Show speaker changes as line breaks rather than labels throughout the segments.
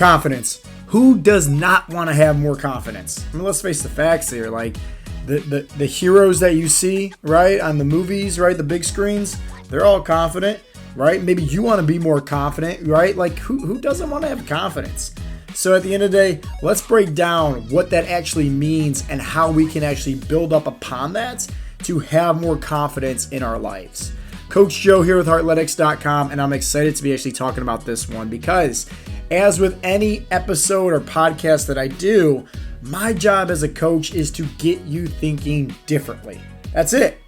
Confidence. Who does not want to have more confidence? I mean, let's face the facts here. Like the heroes that you see, right, on the movies, right, the big screens, they're all confident, right? Maybe you want to be more confident, right? Like who doesn't want to have confidence? So at the end of the day, let's break down what that actually means and how we can actually build up upon that to have more confidence in our lives. Coach Joe here with Heartletics.com, and I'm excited to be actually talking about this one because as with any episode or podcast that I do, my job as a coach is to get you thinking differently. That's it.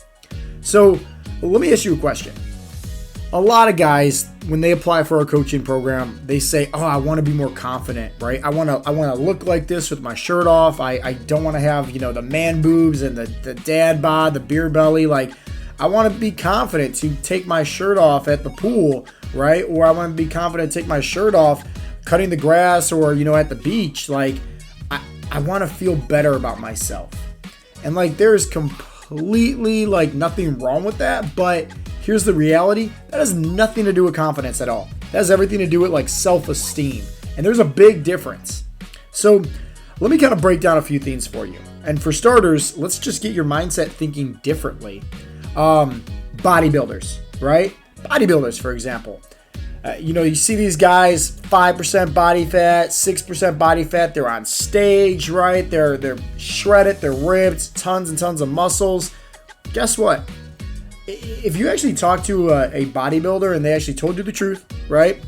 So let me ask you a question. A lot of guys, when they apply for our coaching program, they say, "Oh, I want to be more confident, right? I want to look like this with my shirt off. I don't want to have, the man boobs and the dad bod, the beer belly. Like, I want to be confident to take my shirt off at the pool, right? Or I want to be confident to take my shirt off cutting the grass or, at the beach. Like, I want to feel better about myself." And like, there's completely like nothing wrong with that, but here's the reality. That has nothing to do with confidence at all. That has everything to do with like self-esteem. And there's a big difference. So let me kind of break down a few things for you. And for starters, let's just get your mindset thinking differently. Bodybuilders, right? Bodybuilders, for example. You see these guys, 5% body fat, 6% body fat. They're on stage, right? They're shredded, they're ripped, tons and tons of muscles. Guess what? If you actually talk to a bodybuilder and they actually told you the truth, right?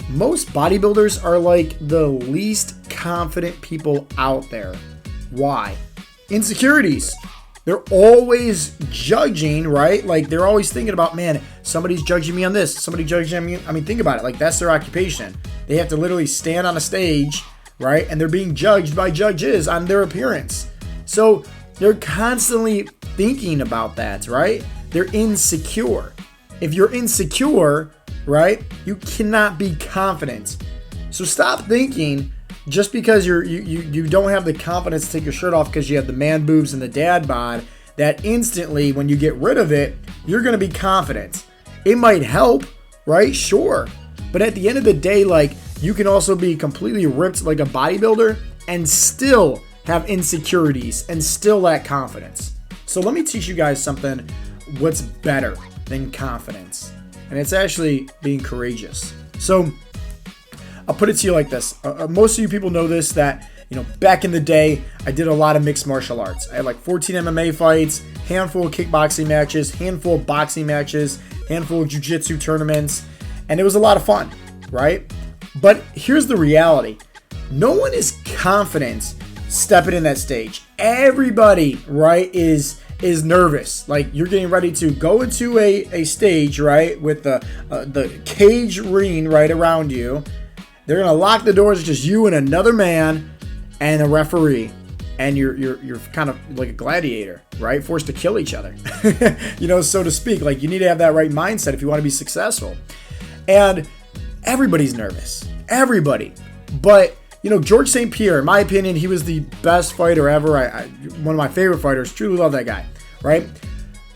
Most bodybuilders are like the least confident people out there. Why? Insecurities. They're always judging, right? Like they're always thinking about, man, somebody's judging me on this. Somebody judging me. I mean, think about it. Like that's their occupation. They have to literally stand on a stage, right? And they're being judged by judges on their appearance. So they're constantly thinking about that, right? They're insecure. If you're insecure, right, you cannot be confident. So stop thinking just because you don't have the confidence to take your shirt off because you have the man boobs and the dad bod, that instantly when you get rid of it, you're going to be confident. It might help, right? Sure. But at the end of the day, like you can also be completely ripped like a bodybuilder and still have insecurities and still lack confidence. So let me teach you guys something. What's better than confidence? And it's actually being courageous. So I'll put it to you like this. Most of you people know this, that, back in the day, I did a lot of mixed martial arts. I had like 14 MMA fights, handful of kickboxing matches, handful of boxing matches, handful of jiu-jitsu tournaments, and it was a lot of fun, right? But here's the reality. No one is confident stepping in that stage. Everybody, right, is nervous. Like you're getting ready to go into a stage, right, with the cage ring right around you. They're gonna lock the doors. It's just you and another man and a referee, and you're kind of like a gladiator, right, forced to kill each other, so to speak. Like you need to have that right mindset if you want to be successful. And everybody's nervous, everybody. But George St. Pierre, in my opinion, he was the best fighter ever. One of my favorite fighters. Truly love that guy, right?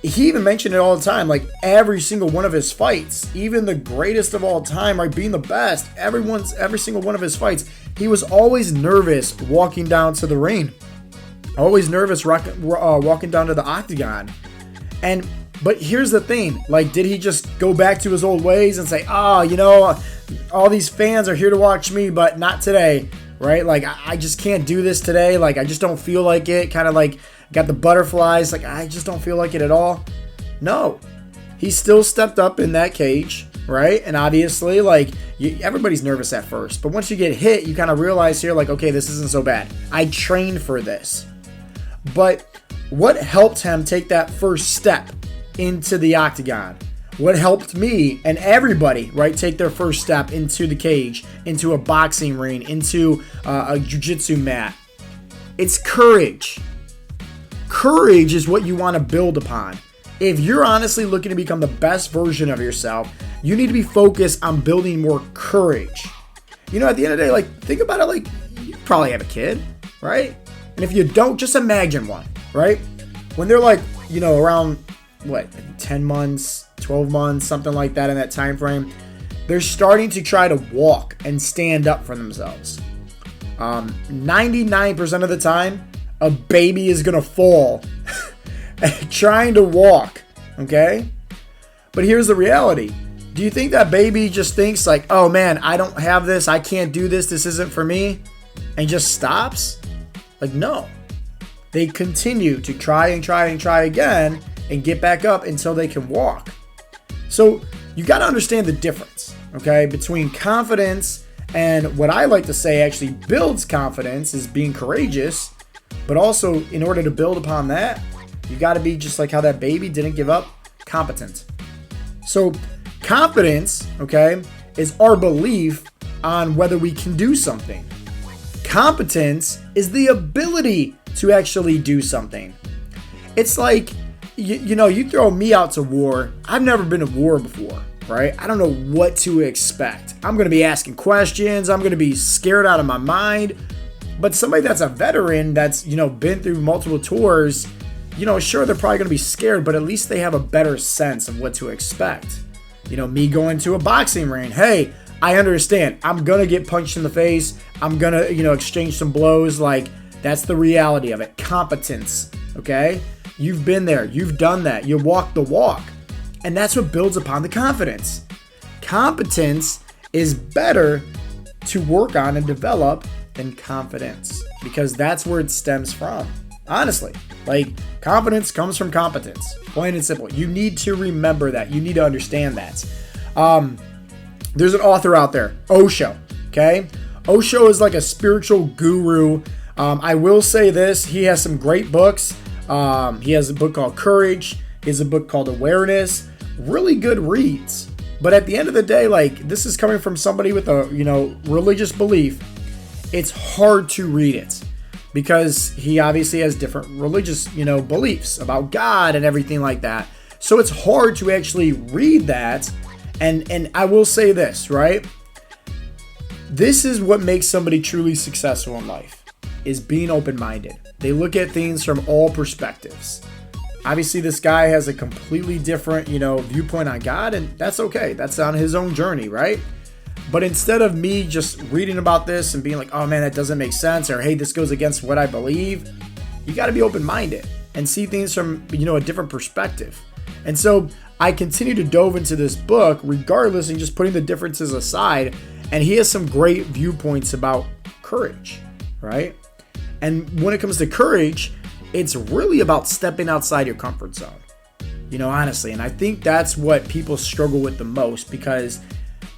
He even mentioned it all the time. Like every single one of his fights, even the greatest of all time, right, being the best, every single one of his fights, he was always nervous walking down to the ring. Always nervous walking down to the octagon. But here's the thing. Like, did he just go back to his old ways and say, all these fans are here to watch me, but not today, right? Like, I just can't do this today. Like, I just don't feel like it. Kind of like got the butterflies. Like, I just don't feel like it at all. No. He still stepped up in that cage, right? And obviously, like, everybody's nervous at first. But once you get hit, you kind of realize here, like, okay, this isn't so bad. I trained for this. But what helped him take that first step into the octagon? What helped me and everybody, right, take their first step into the cage, into a boxing ring, into a jiu-jitsu mat? It's courage. Courage is what you want to build upon. If you're honestly looking to become the best version of yourself, you need to be focused on building more courage. At the end of the day, like, think about it, like, you probably have a kid, right? And if you don't, just imagine one, right? When they're like, around, 10 months, 12 months, something like that in that time frame, they're starting to try to walk and stand up for themselves. 99% of the time, a baby is going to fall trying to walk, okay? But here's the reality. Do you think that baby just thinks like, oh man, I don't have this, I can't do this, this isn't for me, and just stops? Like, no. They continue to try and try and try again and get back up until they can walk. So you got to understand the difference, okay, between confidence and what I like to say actually builds confidence is being courageous, but also in order to build upon that, you got to be just like how that baby didn't give up, competent. So confidence, okay, is our belief on whether we can do something. Competence is the ability to actually do something. It's like, you throw me out to war. I've never been to war before, right? I don't know what to expect. I'm going to be asking questions. I'm going to be scared out of my mind. But somebody that's a veteran that's, been through multiple tours, sure, they're probably going to be scared, but at least they have a better sense of what to expect. Me going to a boxing ring, hey, I understand. I'm going to get punched in the face. I'm going to, exchange some blows. Like, that's the reality of it. Competence, okay? You've been there. You've done that. You walk the walk. And that's what builds upon the confidence. Competence is better to work on and develop than confidence because that's where it stems from. Honestly, like, confidence comes from competence. Plain and simple. You need to remember that. You need to understand that. There's an author out there, Osho, okay? Osho is like a spiritual guru. I will say this. He has some great books. He has a book called Courage. He has a book called Awareness. Really good reads. But at the end of the day, like, this is coming from somebody with a, religious belief. It's hard to read it because he obviously has different religious, beliefs about God and everything like that. So it's hard to actually read that. And I will say this, right? This is what makes somebody truly successful in life, is being open-minded. They look at things from all perspectives. Obviously, this guy has a completely different, viewpoint on God, and that's okay. That's on his own journey, right? But instead of me just reading about this and being like, oh man, that doesn't make sense, or hey, this goes against what I believe, you got to be open-minded and see things from, a different perspective. And so I continue to dove into this book regardless and just putting the differences aside. And he has some great viewpoints about courage, right? And when it comes to courage, it's really about stepping outside your comfort zone, honestly. And I think that's what people struggle with the most because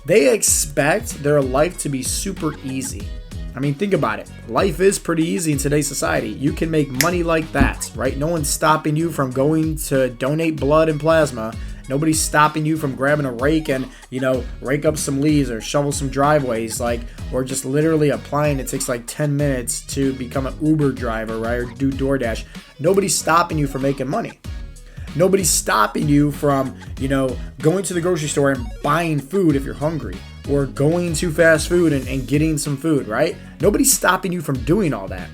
they expect their life to be super easy. I mean, think about it. Life is pretty easy in today's society. You can make money like that, right? No one's stopping you from going to donate blood and plasma. Nobody's stopping you from grabbing a rake and, rake up some leaves or shovel some driveways, or just literally applying. It takes like 10 minutes to become an Uber driver, right? Or do DoorDash. Nobody's stopping you from making money. Nobody's stopping you from, going to the grocery store and buying food if you're hungry, or going to fast food and getting some food, right? Nobody's stopping you from doing all that.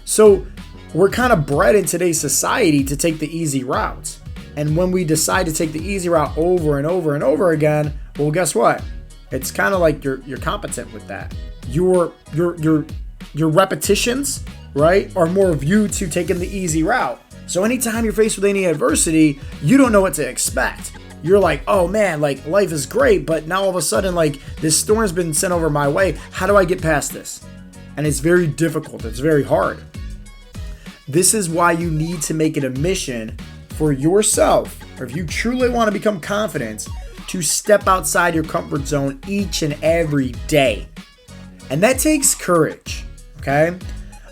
So we're kind of bred in today's society to take the easy route. And when we decide to take the easy route over and over and over again, well, guess what? It's kind of like you're competent with that. Your repetitions, right, are more viewed to taking the easy route. So anytime you're faced with any adversity, you don't know what to expect. You're like, oh man, like life is great, but now all of a sudden, like this storm's been sent over my way. How do I get past this? And it's very difficult. It's very hard. This is why you need to make it a mission for yourself, or if you truly want to become confident, to step outside your comfort zone each and every day. And that takes courage, okay?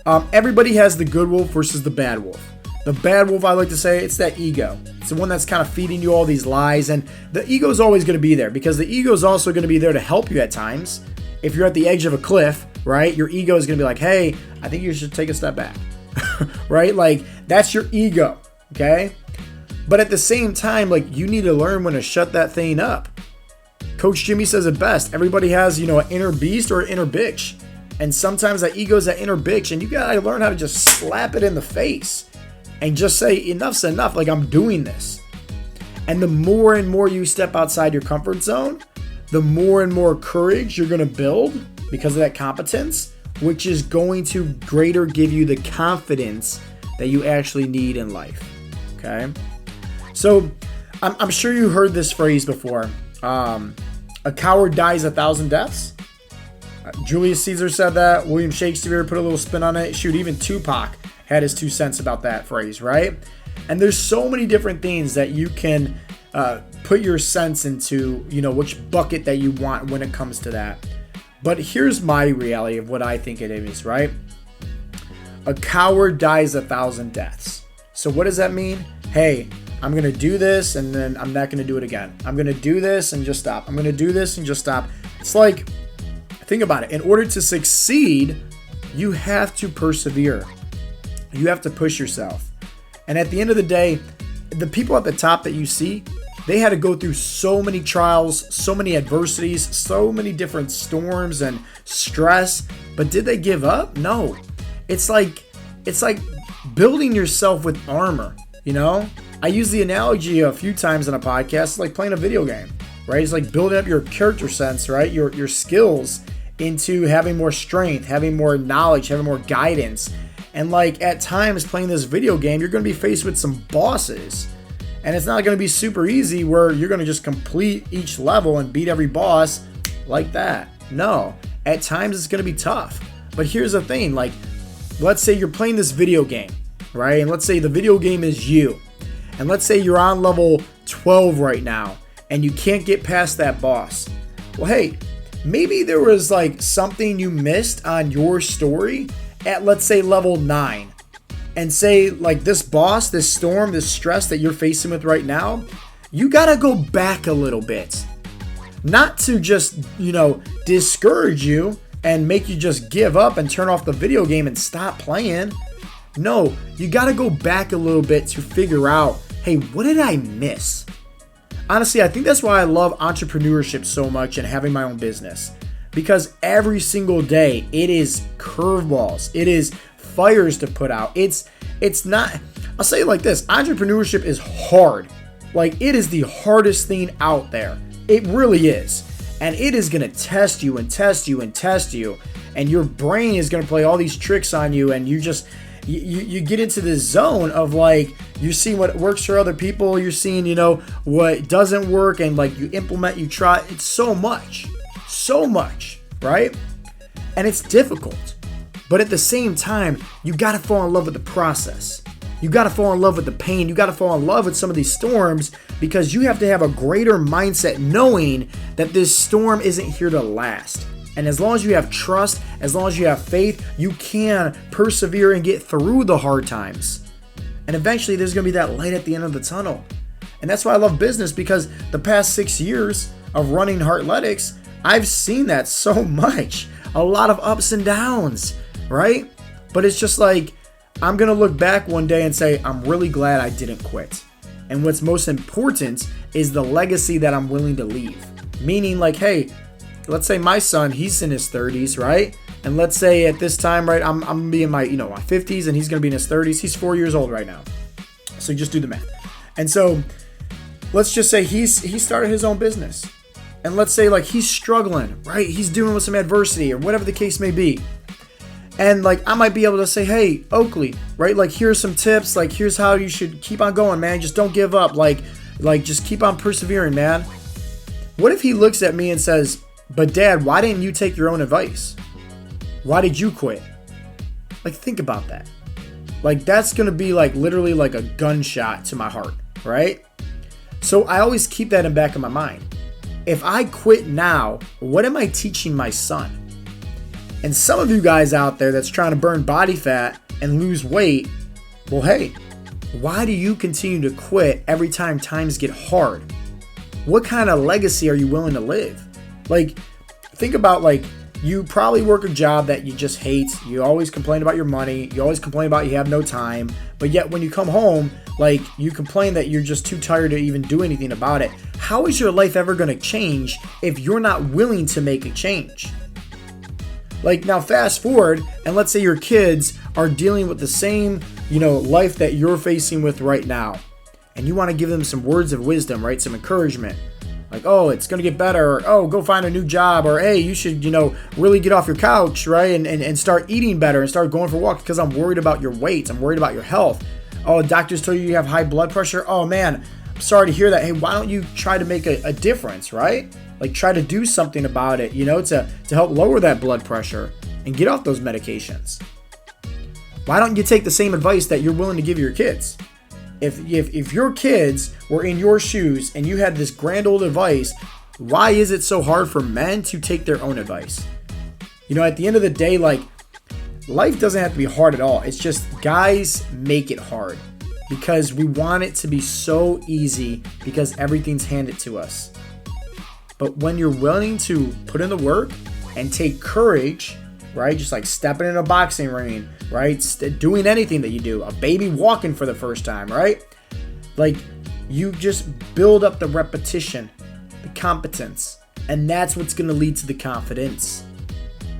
Everybody has the good wolf versus the bad wolf. The bad wolf, I like to say, it's that ego. It's the one that's kind of feeding you all these lies, and the ego is always going to be there because the ego is also going to be there to help you at times. If you're at the edge of a cliff, right, your ego is going to be like, hey, I think you should take a step back, right? Like, that's your ego, okay? But at the same time, like, you need to learn when to shut that thing up. Coach Jimmy says it best. Everybody has, an inner beast or an inner bitch. And sometimes that ego is that inner bitch, and you gotta learn how to just slap it in the face and just say, enough's enough, like, I'm doing this. And the more and more you step outside your comfort zone, the more and more courage you're going to build because of that competence, which is going to greater give you the confidence that you actually need in life. Okay? So I'm sure you heard this phrase before. A coward dies 1,000 deaths. Julius Caesar said that. William Shakespeare put a little spin on it. Shoot, even Tupac had his 2 cents about that phrase, right? And there's so many different things that you can put your sense into, which bucket that you want when it comes to that. But here's my reality of what I think it is, right? A coward dies 1,000 deaths. So what does that mean? Hey, I'm going to do this and then I'm not going to do it again. I'm going to do this and just stop. I'm going to do this and just stop. It's like, think about it. In order to succeed, you have to persevere. You have to push yourself. And at the end of the day, the people at the top that you see, they had to go through so many trials, so many adversities, so many different storms and stress. But did they give up? No. It's like building yourself with armor, I use the analogy a few times in a podcast. It's like playing a video game, right? It's like building up your character sense, right? Your skills into having more strength, having more knowledge, having more guidance. And like at times playing this video game, you're going to be faced with some bosses. And it's not going to be super easy where you're going to just complete each level and beat every boss like that. No, at times it's going to be tough. But here's the thing, like let's say you're playing this video game, right? And let's say the video game is you. And let's say you're on level 12 right now and you can't get past that boss. Well, hey, maybe there was like something you missed on your story at, let's say, level 9. And say like this boss, this storm, this stress that you're facing with right now, you got to go back a little bit. Not to just, discourage you and make you just give up and turn off the video game and stop playing. No, you got to go back a little bit to figure out, hey, what did I miss? Honestly, I think that's why I love entrepreneurship so much and having my own business. Because every single day, it is curveballs. It is fires to put out. It's not, I'll say it like this, entrepreneurship is hard. Like it is the hardest thing out there. It really is. And it is going to test you and test you and test you. And your brain is going to play all these tricks on you. And you just, you get into this zone of like, you're seeing what works for other people. You're seeing, what doesn't work. And like you implement, you try. It's so much, right? And it's difficult. But at the same time, you got to fall in love with the process. You got to fall in love with the pain. You got to fall in love with some of these storms because you have to have a greater mindset knowing that this storm isn't here to last. And as long as you have trust, as long as you have faith, you can persevere and get through the hard times. And eventually there's going to be that light at the end of the tunnel. And that's why I love business, because the past 6 years of running Heartletics, I've seen that so much. A lot of ups and downs, right? But it's just like, I'm going to look back one day and say, I'm really glad I didn't quit. And what's most important is the legacy that I'm willing to leave. Meaning like, hey, let's say my son, he's in his 30s, right? And let's say at this time, right, I'm going to be in my, my 50s and he's going to be in his 30s. He's 4 years old right now. So just do the math. And so let's just say he started his own business. And let's say like he's struggling, right? He's dealing with some adversity or whatever the case may be. And like I might be able to say, hey, Oakley, right? Like here's some tips. Like here's how you should keep on going, man. Just don't give up. Like just keep on persevering, man. What if he looks at me and says, but Dad, why didn't you take your own advice? Why did you quit? Like think about that. Like that's going to be like literally like a gunshot to my heart, right? So I always keep that in the back of my mind. If I quit now, what am I teaching my son? And some of you guys out there that's trying to burn body fat and lose weight, well, hey, why do you continue to quit every time times get hard? What kind of legacy are you willing to live? Like, think about like, you probably work a job that you just hate. You always complain about your money. You always complain about you have no time. But yet when you come home, like you complain that you're just too tired to even do anything about it. How is your life ever going to change if you're not willing to make a change? Like now fast forward and let's say your kids are dealing with the same, life that you're facing with right now. And you want to give them some words of wisdom, right? Some encouragement. Like, oh, it's going to get better, or oh, go find a new job, or hey, you should, really get off your couch, right? And start eating better and start going for walks because I'm worried about your weight. I'm worried about your health. Oh, doctors tell you have high blood pressure. Oh, man, I'm sorry to hear that. Hey, why don't you try to make a difference, right? Like, try to do something about it, to help lower that blood pressure and get off those medications. Why don't you take the same advice that you're willing to give your kids? If your kids were in your shoes and you had this grand old advice, why is it so hard for men to take their own advice? At the end of the day, like, life doesn't have to be hard at all. It's just guys make it hard because we want it to be so easy because everything's handed to us. But when you're willing to put in the work and take courage, right? Just like stepping in a boxing ring, right? Doing anything that you do, a baby walking for the first time, right? Like, you just build up the repetition, the competence, and that's what's going to lead to the confidence.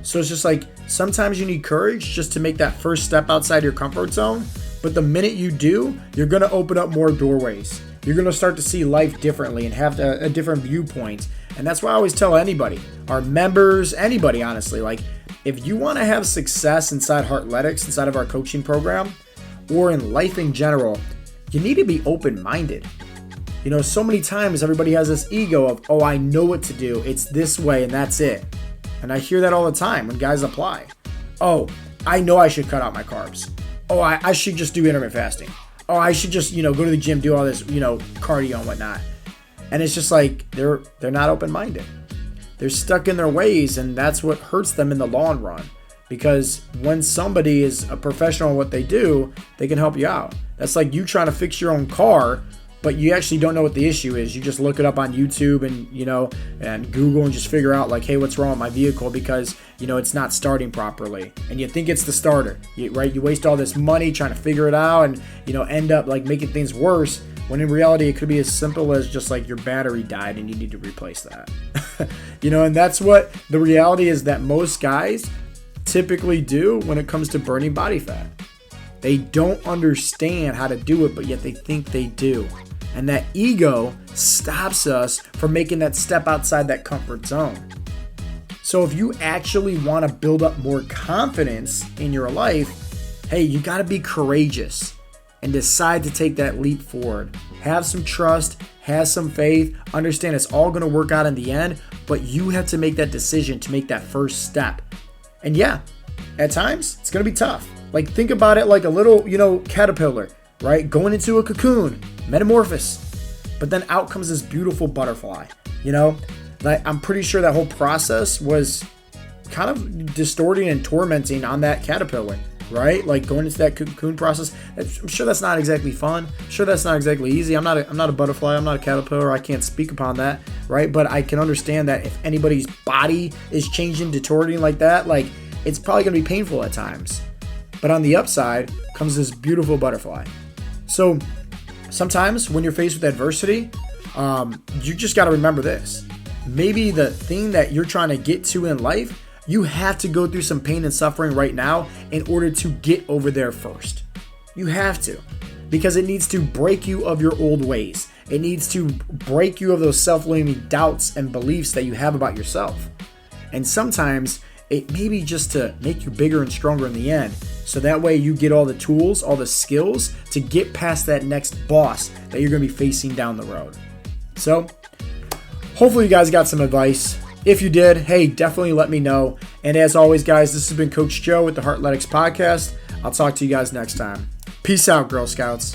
So it's just like, sometimes you need courage just to make that first step outside your comfort zone. But the minute you do, you're going to open up more doorways. You're going to start to see life differently and have a different viewpoint. And that's why I always tell anybody, our members, anybody, honestly, like, if you want to have success inside Heartletics, inside of our coaching program, or in life in general, you need to be open-minded. So many times everybody has this ego of, oh, I know what to do. It's this way and that's it. And I hear that all the time when guys apply. Oh, I know I should cut out my carbs. Oh, I should just do intermittent fasting. Oh, I should just, go to the gym, do all this, cardio and whatnot. And it's just like, they're not open-minded. They're stuck in their ways, and that's what hurts them in the long run. Because when somebody is a professional in what they do, they can help you out. That's like you trying to fix your own car, but you actually don't know what the issue is. You just look it up on YouTube and Google and just figure out like, hey, what's wrong with my vehicle because, it's not starting properly. And you think it's the starter, right? You waste all this money trying to figure it out and, end up like making things worse. When in reality, it could be as simple as just like your battery died and you need to replace that. And that's what the reality is that most guys typically do when it comes to burning body fat. They don't understand how to do it, but yet they think they do. And that ego stops us from making that step outside that comfort zone. So if you actually want to build up more confidence in your life, hey, you got to be courageous and decide to take that leap forward. Have some trust, have some faith, understand it's all going to work out in the end, but you have to make that decision to make that first step. And yeah, at times it's going to be tough. Like, think about it like a little, caterpillar, right? Going into a cocoon, metamorphosis, but then out comes this beautiful butterfly, Like, I'm pretty sure that whole process was kind of distorting and tormenting on that caterpillar. Right? Like going into that cocoon process. I'm sure that's not exactly fun. I'm sure that's not exactly easy. I'm not a butterfly. I'm not a caterpillar. I can't speak upon that. Right? But I can understand that if anybody's body is changing, distorting like that, like it's probably going to be painful at times. But on the upside comes this beautiful butterfly. So sometimes when you're faced with adversity, you just got to remember this. Maybe the thing that you're trying to get to in life, you have to go through some pain and suffering right now in order to get over there first. You have to, because it needs to break you of your old ways. It needs to break you of those self-limiting doubts and beliefs that you have about yourself. And sometimes it may be just to make you bigger and stronger in the end. So that way you get all the tools, all the skills to get past that next boss that you're going to be facing down the road. So hopefully you guys got some advice. If you did, hey, definitely let me know. And as always, guys, this has been Coach Joe with the Heartletics podcast. I'll talk to you guys next time. Peace out, Girl Scouts.